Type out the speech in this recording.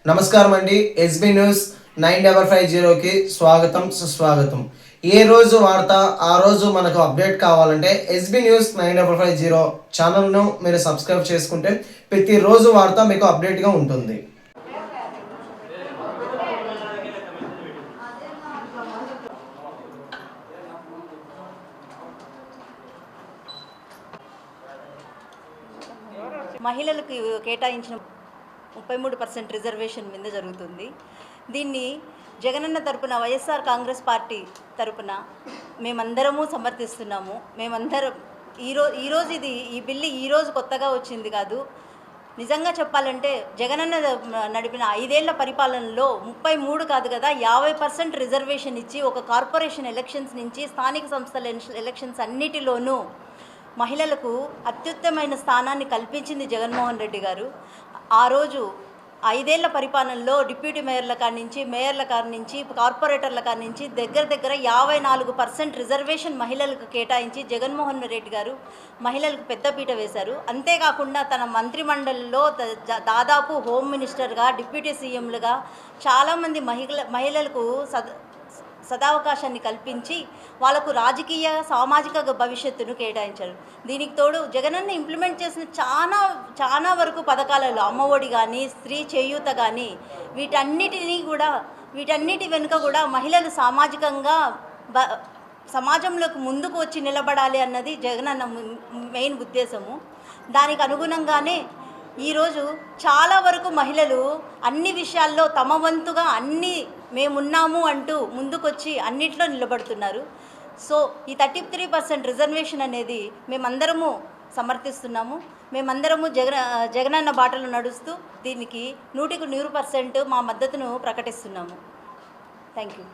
నమస్కారం అండి. SB news 9550కి స్వాగతం సుస్వాగతం. ఏ రోజు వార్త ఆ రోజు మనకు అప్డేట్ కావాలంటే ఎస్బీ న్యూస్ 9550 ఛానల్ను మీరు సబ్స్క్రైబ్ చేసుకుంటే ప్రతిరోజు వార్త మీకు అప్డేట్గా ఉంటుంది. మహిళలకు కేటాయించిన 33% రిజర్వేషన్ మీద జరుగుతుంది. దీన్ని జగనన్న తరపున వైఎస్ఆర్ కాంగ్రెస్ పార్టీ తరపున మేమందరము సమర్థిస్తున్నాము. మేమందరం ఈరోజు ఈ బిల్లు ఈరోజు కొత్తగా వచ్చింది కాదు. నిజంగా చెప్పాలంటే జగనన్న నడిపిన 5 ఏళ్ల పరిపాలనలో 33 కాదు కదా 50% రిజర్వేషన్ ఇచ్చి ఒక కార్పొరేషన్ ఎలక్షన్స్ నుంచి స్థానిక సంస్థల ఎలక్షన్స్ అన్నిటిలోనూ మహిళలకు అత్యుత్తమైన స్థానాన్ని కల్పించింది జగన్మోహన్ రెడ్డి గారు. ఆ రోజు 5 ఏళ్ల పరిపాలనలో డిప్యూటీ మేయర్ల కాడి నుంచి కార్పొరేటర్ల కాడి నుంచి దగ్గర 54% రిజర్వేషన్ మహిళలకు కేటాయించి జగన్మోహన్ రెడ్డి గారు మహిళలకు పెద్దపీట వేశారు. అంతేకాకుండా తన మంత్రిమండలిలో దాదాపు హోమ్ మినిస్టర్గా, డిప్యూటీ సీఎంలుగా చాలామంది మహిళలకు సదావకాశాన్ని కల్పించి వాళ్ళకు రాజకీయ సామాజిక భవిష్యత్తును కేటాయించారు. దీనికి తోడు జగనన్న ఇంప్లిమెంట్ చేసిన చాలా వరకు పథకాలలో అమ్మఒడి కానీ, స్త్రీ చేయూత కానీ వీటన్నిటి వెనుక కూడా మహిళలు సామాజికంగా సమాజంలోకి ముందుకు వచ్చి నిలబడాలి అన్నది జగనన్న మెయిన్ ఉద్దేశము. దానికి అనుగుణంగానే ఈరోజు చాలా వరకు మహిళలు అన్ని విషయాల్లో తమ వంతుగా మేమున్నాము అంటూ ముందుకొచ్చి అన్నిట్లో నిలబడుతున్నారు. సో ఈ 33% రిజర్వేషన్ అనేది మేమందరము సమర్థిస్తున్నాము. మేమందరము జగనన్న బాటలు నడుస్తూ దీనికి 100% మా మద్దతును ప్రకటిస్తున్నాము. Thank you.